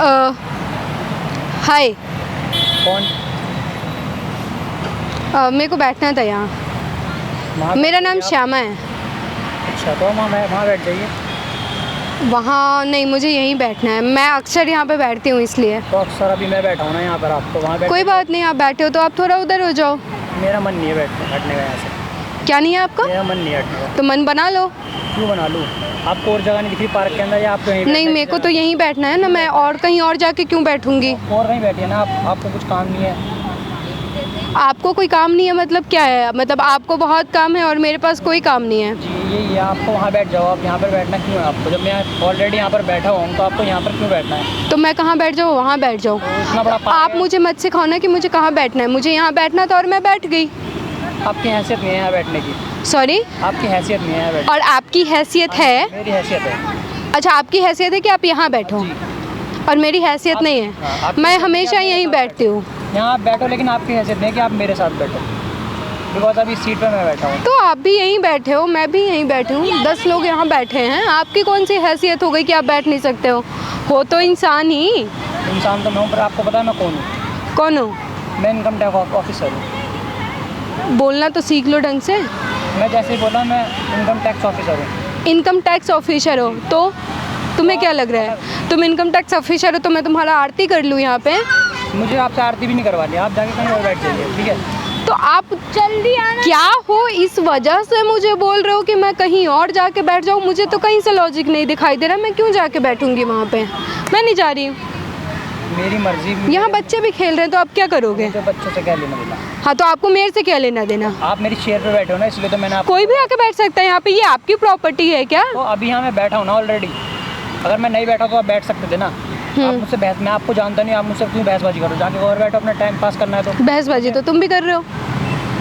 हाय। कौन? मेरे को बैठना था यहाँ। मेरा नाम श्यामा है। अच्छा, तो वहाँ बैठ जाइए। वहाँ नहीं, मुझे यहीं बैठना है। मैं अक्सर यहाँ पे बैठती हूँ इसलिए। तो अक्सर अभी मैं बैठा हूँ ना यहाँ पर, आप तो वहाँ बैठ। कोई बात नहीं, आप बैठे हो तो आप थोड़ा उधर हो जाओ। मेरा मन नहीं है हटने का यहाँ से। क्या नहीं है आपका? मेरा मन नहीं है हटने का। तो मन बना लो। क्यों बना लूँ? आपको और जगह नहीं दिख रही पार्क के अंदर, या आपको यहीं? नहीं, मेरे को तो यहीं बैठना है ना। मैं और कहीं और जाके क्यों बैठूंगी? और कहीं बैठिए ना आप, आपको कुछ काम नहीं है? आपको कोई काम नहीं है मतलब क्या है? मतलब आपको बहुत काम है और मेरे पास कोई काम नहीं है। जी यही है, आपको वहाँ बैठ जाओ। आप यहाँ पर बैठना क्यों है आपको? जब मैं ऑलरेडी यहाँ पर बैठा हूँ तो आपको यहाँ पर क्यों बैठना है? तो मैं कहाँ बैठ जाऊँ? वहाँ बैठ जाओ। इतना बड़ा पार्क आप है। मुझे मत सिखाओ ना कि मुझे कहाँ बैठना है। मुझे यहाँ बैठना था और मैं बैठ गई। आपकी हैसियत नहीं है यहाँ बैठने की। सॉरी? आपकी हैसियत नहीं है यहाँ बैठने और आपकी हैसियत है? की। मेरी हैसियत है। अच्छा, आपकी हैसियत है कि आप यहाँ बैठो जी। और मेरी हैसियत नहीं है। आपकी मैं हैसियत हमेशा नहीं है, यहीं आप मेरे बैठती हूँ। यहाँ आप बैठो, लेकिन आपकी हैसियत नहीं है कि आप मेरे साथ बैठो। बिकॉज अभी सीट पर मैं बैठा हूँ। तो आप भी यहीं बैठे हो, मैं भी यहीं बैठी हूँ। 10 लोग यहाँ बैठे हैं। आपकी कौन सी हैसियत हो गई कि आप बैठ नहीं सकते हो तो इंसान ही। इंसान तो मैं हूँ, पर आपको पता है मैं कौन हूँ? कौन हो? मैं इनकम टैक्स ऑफिसर हूँ। बोलना तो सीख लो ढंग से। मैं जैसे ही बोला, मैं इनकम टैक्स ऑफिसर हूँ। इनकम टैक्स ऑफिसर हो तो तुम्हें क्या लग रहा है? तुम इनकम टैक्स ऑफिसर हो तो मैं तुम्हारा आरती कर लूँ यहाँ पे? मुझे आपसे आरती भी नहीं करवानी, आप जाके कहीं और बैठ जाइए, ठीक है? तो आप जल्दी आना। क्या हो, इस वजह से मुझे बोल रहे हो कि मैं कहीं और जाके बैठ जाऊँ? मुझे तो कहीं से लॉजिक नहीं दिखाई दे रहा। मैं क्यों जाके बैठूंगी वहाँ पे? मैं नहीं जा रही हूँ। मेरी मर्जी। यहाँ बच्चे भी खेल रहे हैं तो आप क्या करोगे? मुझे बच्चों से क्या लेना देना? हाँ, तो आपको मेरे से क्या लेना देना? आप मेरी चेयर पे बैठे हो ना, इसलिए तो मैंने आप। कोई भी आके बैठ सकता है यहाँ पे। ये आपकी प्रॉपर्टी है क्या? तो अभी यहाँ मैं बैठा हूँ ना ऑलरेडी। अगर मैं नहीं बैठा तो आप बैठ सकते थे ना। आप मुझसे बहस, मैं आपको जानता नहीं, आप मुझसे क्यों बहसबाजी करो? जाके और बैठो, अपना टाइम पास करना है तो। बहसबाजी तो तुम भी कर रहे हो।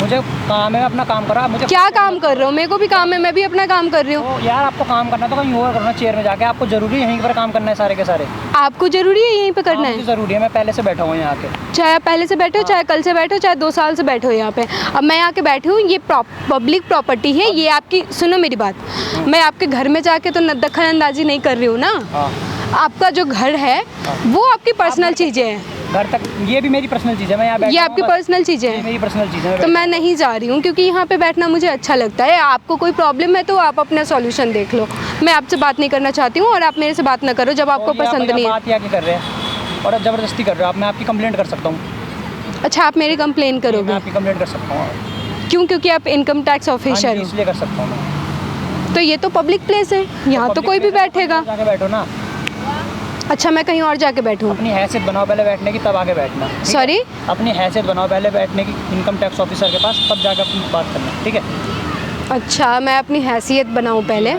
मुझे काम है, अपना काम करो। मुझे क्या काम कर रहे हो? मेरे को भी काम है, मैं भी अपना काम कर रही हूँ। तो यार आपको काम करना तो कहीं और करना, चेयर में जाके। आपको जरूरी है यहीं पर काम करना है सारे के सारे? आपको जरूरी है यहीं पे करना मुझे है? जरूरी है, मैं पहले से बैठा हूँ यहाँ के। चाहे आप पहले से बैठे हो, चाहे कल से बैठे हो, चाहे 2 साल से बैठे हो यहाँ पे। अब मैं यहाँ के बैठी हूँ, ये पब्लिक प्रॉपर्टी है। ये आपकी, सुनो मेरी बात। मैं आपके घर में जाके तो दखल अंदाजी नहीं कर रही हूँ ना। आपका जो घर है वो आपकी पर्सनल चीज़ें हैं। घर तक ये भी मेरी पर्सनल चीज़ है। मैं यहाँ बैठा ये हूँ, आपकी बस। पर्सनल चीज़ें ये हैं। मेरी पर्सनल चीज़ है। तो मैं नहीं जा रही हूँ क्योंकि यहाँ पे बैठना मुझे अच्छा लगता है। आपको कोई प्रॉब्लम है तो आप अपना सॉल्यूशन देख लो। मैं आपसे बात नहीं करना चाहती हूँ और आप मेरे से बात ना करो जब आपको पसंद नहीं है। बात क्या कर रहे हैं और ज़बरदस्ती कर रहे हो आप? मैं आपकी कंप्लेंट कर सकता हूँ। अच्छा, आप मेरी कंप्लेन मैं करोगे? आपकी कंप्लेंट कर सकता हूँ। क्यों? क्योंकि आप इनकम टैक्स ऑफिसर हो। इसलिए कर सकता हूँ मैं। तो ये तो पब्लिक प्लेस है, यहाँ तो कोई भी बैठेगा। जाके बैठो ना। अच्छा, मैं कहीं और जाके बैठूँ? अपनी हैसियत बनाओ पहले बैठने की, तब आके बैठना। ठीक है? सॉरी? अपनी हैसियत बनाओ पहले बैठने की इनकम टैक्स ऑफिसर के पास, तब जाकर अपनी बात करना, ठीक है? अच्छा, मैं अपनी हैसियत बनाऊँ पहले?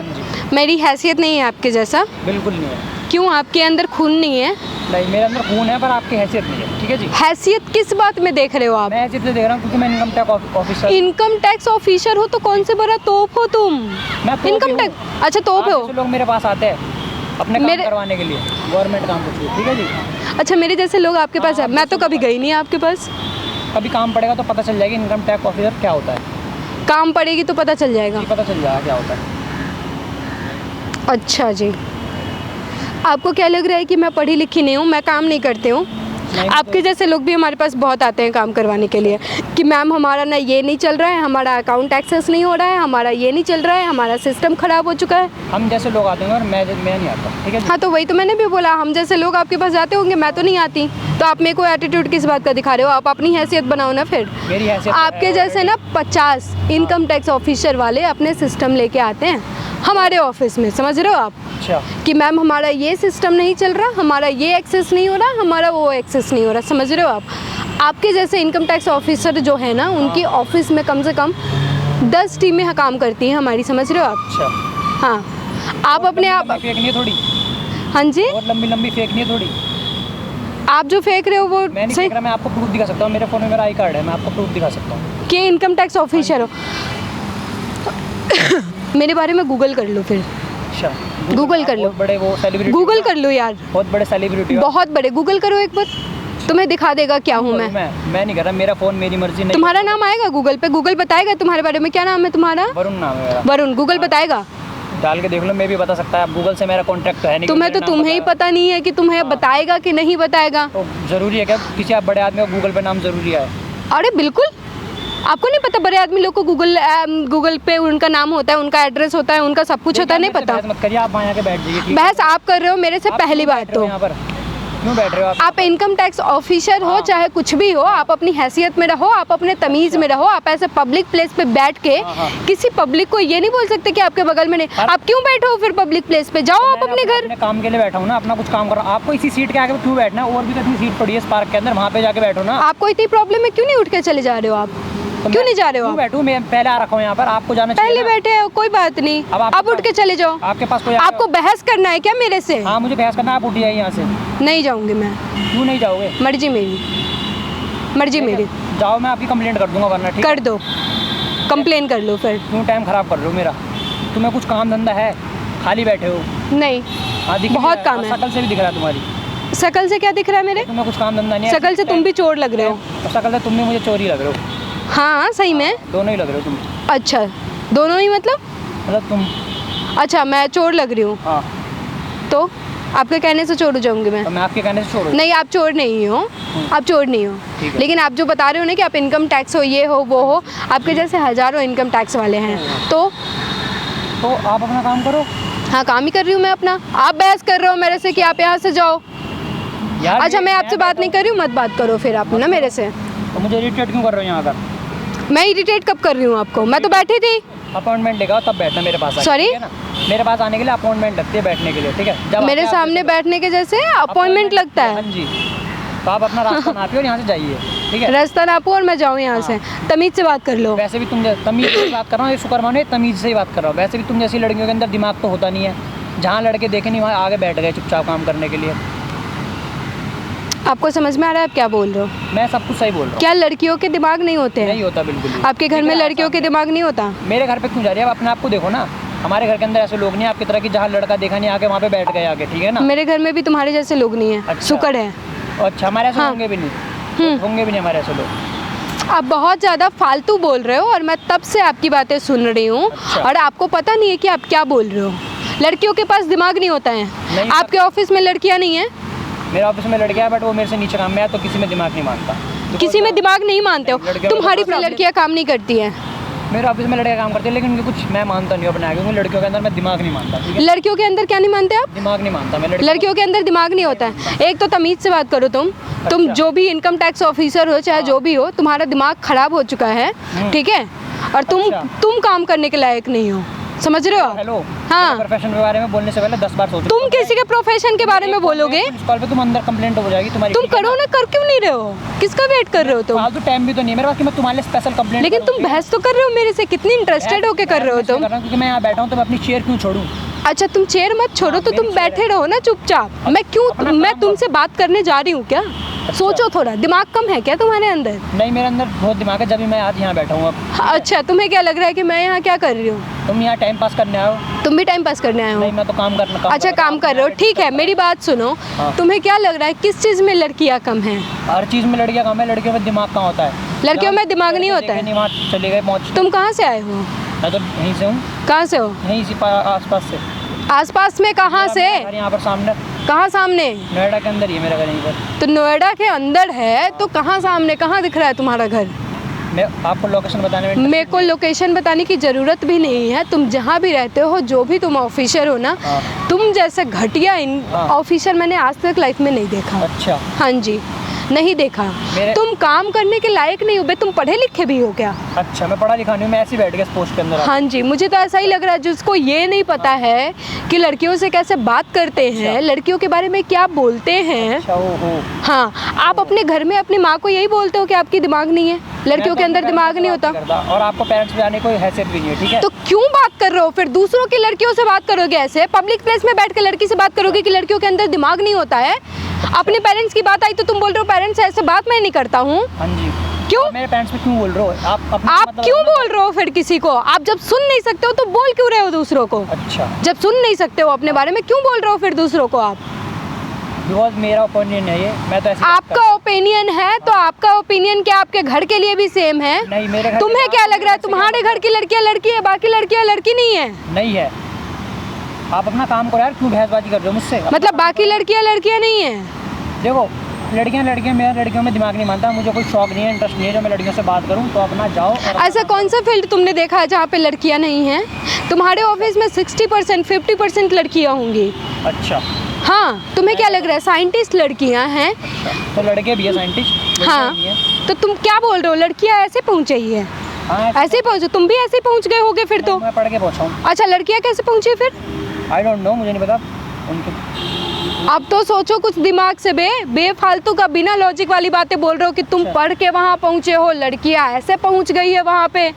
मेरी हैसियत नहीं है आपके जैसा। बिल्कुल नहीं है। क्यों, आपके अंदर खून नहीं है? नहीं, मेरे अंदर खून है पर आपकी हैसियत नहीं है, ठीक है जी? हैसियत किस बात में देख रहे हो आप? मैं हैसियत से देख रहा हूँ क्योंकि मैं income tax officer. Income tax officer हो तो कौन से बड़ा तोप हो तुम? मैं तोप इनकम ही हूँ। टैक्स, अच्छा तोप हो। लोग मेरे पास आते हैं अपने काम करवाने के लिए, गवर्नमेंट काम करती है, ठीक है जी? अच्छा, मेरे जैसे लोग आपके पास है? मैं तो कभी गई नहीं आपके पास। कभी काम पड़ेगा तो पता चल जाएगी इनकम टैक्स ऑफिसर क्या होता है। काम पड़ेगी तो पता चल जाएगा। पता चल जाएगा क्या होता है। अच्छा जी, आपको क्या लग रहा है कि मैं पढ़ी लिखी नहीं हूँ, मैं काम नहीं करती हूँ? आपके जैसे लोग भी हमारे पास बहुत आते हैं काम करवाने के लिए कि मैम हमारा ना ये नहीं चल रहा है, हमारा अकाउंट एक्सेस नहीं हो रहा है, हमारा ये नहीं चल रहा है, हमारा सिस्टम ख़राब हो चुका है। हम जैसे लोग आते हैं और मैं नहीं आता, ठीक है? हाँ, तो वही तो मैंने भी बोला, हम जैसे लोग आपके पास जाते होंगे, मैं तो नहीं आती। तो आप मेरे को एटीट्यूड किस बात का दिखा रहे हो? आप अपनी हैसियत बनाओ ना फिर। मेरी हैसियत आपके जैसे ना 50 इनकम टैक्स ऑफिसर वाले अपने सिस्टम लेके आते हैं हमारे ऑफिस में, समझ रहे हो आप? अच्छा। कि मैम हमारा ये सिस्टम नहीं चल रहा, हमारा ये एक्सेस नहीं हो रहा, हमारा वो एक्सेस नहीं हो रहा, समझ रहे हो आप? आपके जैसे इनकम टैक्स ऑफिसर जो है ना, उनकी ऑफिस में कम से कम 10 टीमें काम करती हैं हमारी, समझ रहे हो आप? अच्छा। हाँ, आप अपने आप फेंकनी है थोड़ी। हाँ जी, और लंबी फेंकनी है थोड़ी। आप जो फेंक रहे हो वो मैं नहीं फेंक रहा, मैं आपको प्रूफ दिखा सकता हूँ। मेरे फ़ोन में मेरा आई कार्ड है, मैं आपको प्रूफ दिखा सकता हूँ कि इनकम टैक्स ऑफिसर हो। मेरे बारे में गूगल कर लो फिर। अच्छा, गूगल कर लो। बहुत बड़े वो सेलिब्रिटी। गूगल कर लो यार, बहुत बड़े सेलिब्रिटी। बहुत बड़े। गूगल करो एक बार, तुम्हें दिखा देगा क्या हूँ मैं नहीं कर रहा। मेरा फ़ोन मेरी मर्जी नहीं। तुम्हारा नाम आएगा गूगल पे, गूगल बताएगा तुम्हारे बारे में। क्या नाम है तुम्हारा? वरुण नाम है मेरा। वरुण, गूगल बताएगा। डाल के देख लो, मैं भी बता सकता है। आप गूगल से मेरा कॉन्टैक्ट तो है नहीं। तुम्हें तो तुम्हें ही पता नहीं है कि तुम्हें बताएगा कि नहीं बताएगा। तो ज़रूरी है क्या किसी आप बड़े आदमी का गूगल पे नाम ज़रूरी है? अरे बिल्कुल, आपको नहीं पता बड़े आदमी लोग को गूगल पे उनका नाम होता है, उनका एड्रेस होता है, उनका सब कुछ होता है, नहीं पता? मत करिए, आप वहाँ आके बैठ जाइए, ठीक है? बहस आप कर रहे हो मेरे से, पहली बात तो यहाँ पर क्यों बैठ रहे हो आप इनकम टैक्स ऑफिसर हो, चाहे कुछ भी हो, आप अपनी हैसियत में रहो, आप अपने तमीज़ में रहो। आप ऐसे पब्लिक प्लेस पे बैठ के किसी पब्लिक को ये नहीं बोल सकते कि आपके बगल में नहीं। आप क्यों बैठे हो फिर पब्लिक प्लेस पे? जाओ आप अपने घर। अपने काम के लिए बैठा हूँ ना, अपना कुछ काम कर रहा हूँ। आपको इसी सीट के आगे क्यों बैठना है? और भी तो इतनी सीट पड़ी है इस पार्क के अंदर, वहाँ पे जाके बैठो ना। आपको इतनी प्रॉब्लम है, क्यों नहीं उठ के चले जा रहे हो? आप क्यों नहीं जा रहे हो? क्यों बैठूं? मैं पहले आ रखा हूँ यहाँ पर, आपको जाना चाहिए पहले ना। बैठे हो, कोई बात नहीं, अब आप उठ के चले जाओ। आपके पास कोई आपको बहस करना है क्या मेरे से? हाँ, मुझे बहस करना है, आप उठ जाइए यहाँ से। नहीं जाऊंगी मैं। क्यों नहीं जाओगे? मर्जी मेरी, मर्जी मेरी। जाओ, मैं आपकी कंप्लेंट कर दूंगा वरना, ठीक है? कर दो, कंप्लेन कर लो फिर। क्यों टाइम खराब कर रहे हो मेरा? तुम्हें कुछ काम धंधा है? खाली बैठे हो? नहीं, हाँ, दिख बहुत रहा काम है। शकल से भी दिख रहा है तुम्हारी। शकल से क्या दिख रहा है मेरे? तुम्हें कुछ काम धंधा नहीं है? शकल से तुम भी चोर लग रहे हो। शकल से तुम भी मुझे चोरी लग रहे हो। हाँ सही में। दोनों ही लग रहे हो तुम। अच्छा, दोनों ही मतलब तुम। अच्छा, मैं चोर लग रही हूँ हाँ, तो आपके कहने से चोर हो जाऊंगी मैं? तो मैं आपके कहने से चोर हूँ? नहीं, आप चोर नहीं हो, आप चोर नहीं हो। ठीक है। लेकिन आप जो बता रहे हो ना कि आप इनकम टैक्स हो, ये हो वो हो, आपके जैसे हज़ारों इनकम टैक्स वाले हैं। तो आप अपना काम करो। हाँ, काम ही कर रही हूँ मैं अपना। आप बहस कर रहे हो मेरे से कि आप यहाँ से जाओ। यार अच्छा, मैं आपसे बात नहीं कर रही हूँ, मत बात करो फिर आप ना मेरे से। तो मुझे इरिटेट क्यों कर रहे हो यहाँ पर? मैं इरिटेट कब कर रही हूँ आपको? मैं तो बैठी थी। अपॉइंटमेंट लेगा तब बैठना मेरे पास। Sorry? ठीक है ना? मेरे पास आने के लिए अपॉइंटमेंट लगती है बैठने के लिए, ठीक है? जब मेरे आके आप सामने बैठने के जैसे अपॉइंटमेंट लगता हाँ है? जी। तो आप अपना रास्ता नापिए और यहाँ से जाइए, ठीक है? रास्ता नापो और मैं जाऊँ यहाँ से। तमीज़ से बात कर लो। वैसे भी तुम तमीज़ से बात कर रहा हूँ, ये शुक्र मानो तमीज़ से ही बात कर रहा हूँ। वैसे भी तुम जैसी लड़कियों के अंदर दिमाग तो होता नहीं है। जहाँ लड़के देखे नहीं वहाँ आगे बैठ गए चुपचाप काम करने के लिए। आपको समझ में आ रहा है आप क्या बोल रहे हो? मैं सब कुछ सही बोल रहा हूँ। क्या लड़कियों के दिमाग नहीं होते हैं? नहीं होता बिल्कुल भी। आपके घर में लड़कियों के दिमाग नहीं होता? मेरे घर पे क्यों जा रही है? आप अपने आप को देखो ना। हमारे घर के अंदर ऐसे लोग नहीं आपकी तरह की, जहाँ लड़का देखा नहीं आके वहाँ पे बैठ गए आके, ठीक है ना? मेरे घर में भी तुम्हारे जैसे लोग नहीं है। अच्छा। शुक्र है। अच्छा, हमारे ऐसे हाँ। होंगे भी नहीं, होंगे भी नहीं हमारे ऐसे लोग। आप बहुत ज़्यादा फालतू बोल रहे हो और मैं तब से आपकी बातें सुन रही हूँ। अच्छा। और आपको पता नहीं है कि आप क्या बोल रहे हो। लड़कियों के पास दिमाग नहीं होता है। नहीं, आपके ऑफिस में लड़कियाँ नहीं है? मेरे ऑफिस में लड़कियाँ है, बट वो मेरे से नीचे काम में है, तो किसी में दिमाग नहीं मानता। किसी में दिमाग नहीं मानते हो? लड़कियों तुम्हारी का लड़कियाँ काम नहीं करती हैं? मेरे ऑफिस में लड़कियाँ काम करती है, लेकिन उनके कुछ मैं मानता नहीं हूँ अपने आगे, क्योंकि लड़कियों के अंदर मैं दिमाग नहीं मानता, ठीक है? लड़कियों के अंदर क्या नहीं मानते आप? दिमाग नहीं मानता मैं। लड़कियों के अंदर दिमाग नहीं होता है। एक तो तमीज़ से बात करो तुम। तुम जो भी इनकम टैक्स ऑफिसर हो, चाहे जो भी हो, तुम्हारा दिमाग खराब हो चुका है, ठीक है? और तुम काम करने के लायक नहीं हो, समझ रहे हो? हेलो, हाँ। प्रोफेशन के बारे में बोलने से पहले 10 बार सोचो। तुम किसी के प्रोफेशन के बारे में बोलोगे? इस कॉल पे तुम अंदर कंप्लेंट हो जाएगी तुम्हारी। तुम करो ना, कर क्यों नहीं रहे हो? किसका वेट कर रहे हो तुम? फालतू टाइम भी तो नहीं है मेरे पास कि मैं तुम्हारे लिए स्पेशल कंप्लेंट। लेकिन तुम बहस तो कर रहे हो मेरे से, कितनी इंटरेस्टेड होके कर रहे हो तुम? क्योंकि मैं यहाँ बैठा हूँ, तो मैं अपनी चेयर क्यों छोड़ूँ? अच्छा, तुम चेयर मत छोड़ो, तो तुम बैठे रहो ना चुपचाप। मैं तुमसे बात करने जा रही हूँ क्या? सोचो थोड़ा, दिमाग कम है क्या तुम्हारे अंदर? नहीं, मेरे अंदर बहुत दिमाग है, जब भी मैं आज यहाँ बैठा हूँ। अब अच्छा, तुम्हें क्या लग रहा है कि मैं यहाँ क्या कर रही हूँ? तुम यहाँ टाइम पास करने आए हो? तुम भी टाइम पास करने आए हो? नहीं, मैं तो काम करना। अच्छा, काम कर रहे हो, ठीक है। मेरी बात सुनो, हाँ। तुम्हें क्या लग रहा है किस चीज़ में लड़कियाँ कम हैं? हर चीज़ में लड़कियाँ कम है। लड़कियों में दिमाग कहाँ होता है? लड़कियों में दिमाग नहीं होता है? नहीं, वहाँ चले गए पहुँच। तुम कहाँ से आए हो? मैं तो यहीं से हूँ। कहाँ से हो? यहीं इसी आस-पास से। आसपास में कहाँ से? घर यहाँ पर सामने, कहाँ सामने? नोएडा के अंदर ही है मेरा घर, यहीं पर। तो नोएडा के अंदर है तो कहाँ सामने, कहाँ दिख रहा है तुम्हारा घर? मैं आपको लोकेशन बताने में मेरे को लोकेशन बताने की ज़रूरत भी नहीं है। तुम जहाँ भी रहते हो, जो भी तुम ऑफिसर हो ना, हाँ। तुम जैसे घटिया हाँ। ऑफिसर मैंने आज तक लाइफ में नहीं देखा। अच्छा। हाँ जी, नहीं देखा। तुम काम करने के लायक नहीं हो बे। तुम पढ़े लिखे भी हो क्या? अच्छा, मैं पढ़ा लिखा नहीं हूँ, मैं ऐसे ही बैठ गया इस पोस्ट के अंदर। हाँ जी, मुझे तो ऐसा ही लग रहा है। जिसको ये नहीं पता है कि लड़कियों से कैसे बात करते हैं, लड़कियों के बारे में क्या बोलते हैं। अच्छा, ओहो। हाँ, आप अपने घर में अपनी माँ को यही बोलते हो कि आपकी दिमाग नहीं है, लड़कियों के अंदर दिमाग नहीं होता। और आपको पेरेंट्स पे आने की कोई हैसियत भी नहीं है, ठीक है? तो क्यों बात कर रहे हो फिर? दूसरों की लड़कियों से बात करोगे ऐसे? पब्लिक प्लेस में बैठ कर लड़की से बात करोगे कि लड़कियों के अंदर दिमाग नहीं होता है? अपने पेरेंट्स की बात आई तो तुम बोल रहे हो पेरेंट्स से ऐसे बात मैं नहीं करता हूँ। हाँ जी। क्यों? मेरे पेरेंट्स पे क्यों बोल रहे हो आप? आप क्यों बोल रहे हो फिर किसी को? आप जब सुन नहीं सकते हो तो बोल क्यों रहे हो दूसरों को? अच्छा, जब सुन नहीं सकते हो अपने बारे में, क्यों बोल रहे हो फिर दूसरों को आप? बिकॉज मेरा ओपिनियन है ये, मैं तो ऐसे। आपका ओपिनियन है तो आपका ओपिनियन क्या आपके घर के लिए भी सेम है? नहीं, मेरे घर तुम्हें क्या लग रहा है तुम्हारे घर की लड़कियां लड़की है, बाकी लड़कियां लड़की नहीं है? नहीं है। आप अपना काम करो यार, क्यों बहसबाजी कर रहे हो मुझसे? मतलब बाकी लड़कियां नहीं हैं? देखो लड़कियां मेरा लड़कियों में दिमाग नहीं मानता, मुझे कोई शौक नहीं है, इंटरेस्ट नहीं है जो मैं लड़कियों से बात करूं, तो अपना जाओ। और ऐसा कौन सा फील्ड तुमने देखा है जहाँ पे लड़कियां नहीं हैं? तुम्हारे ऑफिस में 60% 50% लड़कियां होंगी। अच्छा हाँ, तुम्हें क्या लग रहा है साइंटिस्ट लड़कियां हैं? तो लड़के भी है साइंटिस्ट? हाँ, तो तुम क्या बोल रहे हो, लड़कियां ऐसे पहुँची है? हाँ ऐसे ही पहुँचो, तुम भी ऐसे ही पहुँच गए होगे फिर तो। मैं पढ़ के पहुँचा हूँ। अच्छा, लड़कियां कैसे पहुँची फिर? आई डोंट नो, मुझे नहीं पता उनके। अब तो सोचो कुछ दिमाग से, बेफालतू का बिना लॉजिक वाली बातें बोल रहे हो कि तुम पढ़ के वहाँ पहुँचे हो, लड़कियाँ ऐसे पहुँच गई है वहाँ पे।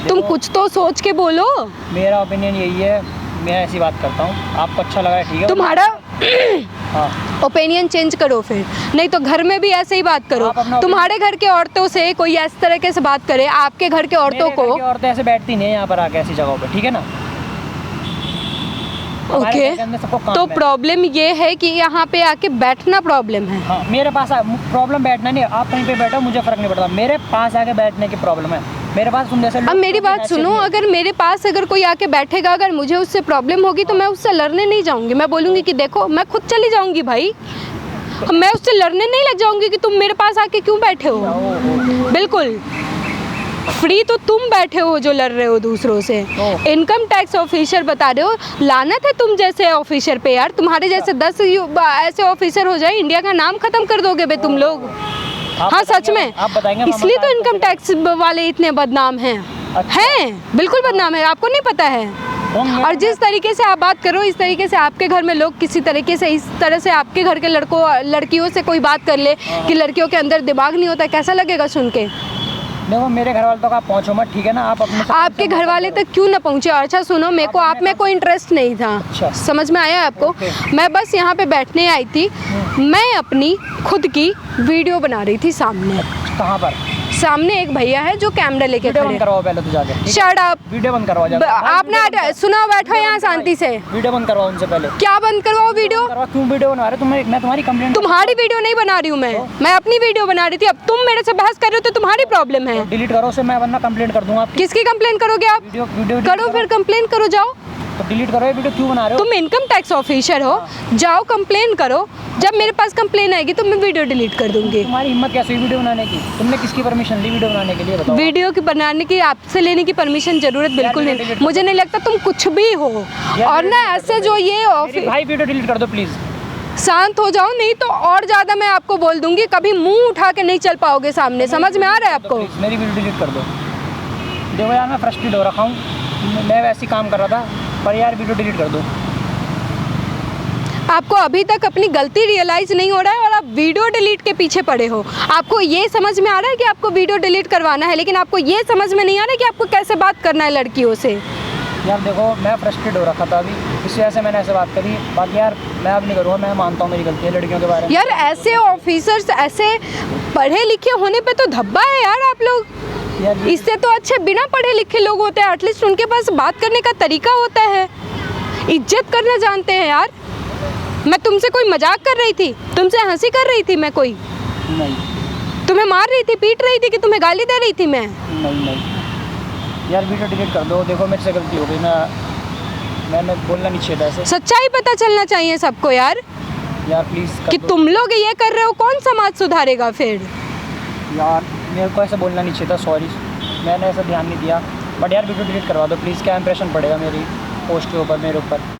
तुम कुछ तो सोच के बोलो। मेरा ओपिनियन यही है, मैं ऐसी बात करता हूँ, आपको अच्छा लगा है ठीक है। तुम्हारा हाँ ओपिनियन चेंज करो फिर, नहीं तो घर में भी ऐसे ही बात करो। आप अपना तुम्हारे घर के औरतों से कोई इस तरीके से बात करे, आपके घर के औरतों को। औरतें ऐसे बैठती नहीं है यहाँ पर आके ऐसी जगहों पे, ठीक है ना? ओके, तो प्रॉब्लम ये है कि यहाँ पे आके बैठना प्रॉब्लम है। हाँ, मेरे पास प्रॉब्लम बैठना नहीं है, आप कहीं पे बैठो मुझे फ़र्क नहीं पड़ता, मेरे पास आके बैठने की प्रॉब्लम है। मेरे पास तुम जैसे अब मेरी बात सुनो, अगर मेरे पास अगर कोई आके बैठेगा, अगर मुझे उससे प्रॉब्लम होगी तो मैं उससे लड़ने नहीं जाऊँगी। मैं बोलूँगी कि देखो मैं खुद चली जाऊँगी भाई, मैं उससे लड़ने नहीं लग जाऊँगी कि तुम मेरे पास आके क्यों बैठे हो। बिल्कुल फ्री तो तुम बैठे हो जो लड़ रहे हो दूसरों से। इनकम टैक्स ऑफिसर बता रहे हो, लानत है तुम जैसे ऑफिसर पे यार। तुम्हारे जैसे 10 ऐसे ऑफिसर हो जाए, इंडिया का नाम खत्म कर दोगे बे तुम लोग। हाँ सच में, इसलिए तो इनकम टैक्स वाले इतने बदनाम हैं। हैं, बिल्कुल बदनाम है, आपको नहीं पता है। और जिस तरीके से आप बात करो, इस तरीके से आपके घर में लोग किसी तरीके से, इस तरह से आपके घर के लड़कियों से कोई बात कर ले कि लड़कियों के अंदर दिमाग नहीं होता, कैसा लगेगा सुन के? देखो मेरे घर वाले तक आप पहुँचो मत, ठीक है ना? आप अपने आपके घर वाले तक क्यों ना पहुँचे? अच्छा सुनो, मेरे को आप में कोई इंटरेस्ट नहीं था। अच्छा। समझ में आया आपको? मैं बस यहाँ पे बैठने आई थी, मैं अपनी खुद की वीडियो बना रही थी सामने। कहाँ पर? सामने एक भैया है जो कैमरा लेके वीडियो खड़े बंद करवाओ पहले तो जाके। शट अप, वीडियो बंद करवाओ जाके। आपने सुना, बैठो यहाँ शांति से। वीडियो बंद करवाओ उनसे पहले। क्या बंद करवाओ वीडियो? क्यों वीडियो बना रहे? मैं तुम्हारी कंप्लेंट। तुम्हारी वीडियो नहीं बना रही हूँ मैं अपनी वीडियो बना रही थी। अब तुम मेरे से बहस कर रहे हो तो तुम्हारी प्रॉब्लम है। डिलीट करो उसे, मैं वरना कंप्लेंट कर दूंगा आपकी। किसकी कंप्लेंट करोगे आप? वीडियो करो फिर, कंप्लेंट करो, जाओ। तो डिलीट करो ये वीडियो, क्यों बना रहे हो? तुम इनकम टैक्स ऑफिसर हो, जाओ कंप्लेन करो। जब मेरे पास कंप्लेन आएगी तो मैं वीडियो डिलीट कर दूंगी। तुम्हारी हिम्मत कैसे हुई वीडियो बनाने की? तुमने किसकी परमिशन ली वीडियो बनाने के लिए, बताओ? वीडियो की बनाने की आपसे लेने की परमिशन जरूरत बिल्कुल नहीं। मुझे नहीं लगता तुम कुछ भी हो। और ना ऐसे जो ये भाई वीडियो डिलीट कर दो प्लीज। शांत हो जाओ, नहीं तो और ज्यादा मैं आपको बोल दूंगी, कभी मुंह उठा के नहीं चल पाओगे सामने। समझ में आ रहा है आपको? मेरी वीडियो डिलीट कर दो। देखो यार मैं फ्रस्ट्रेट हो रखा हूँ, मैं वैसे ही काम कर रहा था, पर यार वीडियो डिलीट कर दो। आपको अभी तक अपनी गलती रियलाइज नहीं हो रहा है और आप वीडियो डिलीट के पीछे पड़े हो। आपको ये समझ में आ रहा है कि आपको वीडियो डिलीट करवाना है, लेकिन आपको ये समझ में नहीं आ रहा है कि आपको कैसे बात करना है लड़कियों से। यार देखो मैं फ्रस्ट्रेट हो रखा था अभी, इस वजह से मैंने ऐसे बात करी। बाकी यार मैं अब नहीं करूँगा, मैं मानता हूँ मेरी गलती है लड़कियों के बारे में। यार ऐसे ऑफिसर्स, ऐसे पढ़े लिखे होने पे तो धब्बा है यार आप लोग। इससे तो अच्छे बिना पढ़े लिखे लोग होते हैं, एटलीस्ट उनके पास बात करने का तरीका होता है, इज्जत करना जानते हैं यार। मैं तुमसे कोई मजाक कर रही थी? तुमसे हंसी कर रही थी मैं कोई? नहीं। तुम्हें मार रही थी, पीट रही थी, कि तुम्हें गाली दे रही थी मैं? नहीं यार वीडियो डिलीट कर दो। देखो मेरे से गलती हो गई, मैंने बोलना नहीं चाहिए था ऐसे। सच्चाई पता चलना चाहिए सबको यार प्लीज़ कि तुम लोग ये कर रहे हो, कौन समाज सुधारेगा फिर? यार मेरे को ऐसा बोलना नहीं चाहिए था, सॉरी, मैंने ऐसा ध्यान नहीं दिया। बट यार वीडियो डिलीट करवा दो प्लीज़, क्या इंप्रेशन पड़ेगा मेरी पोस्ट के ऊपर, मेरे ऊपर।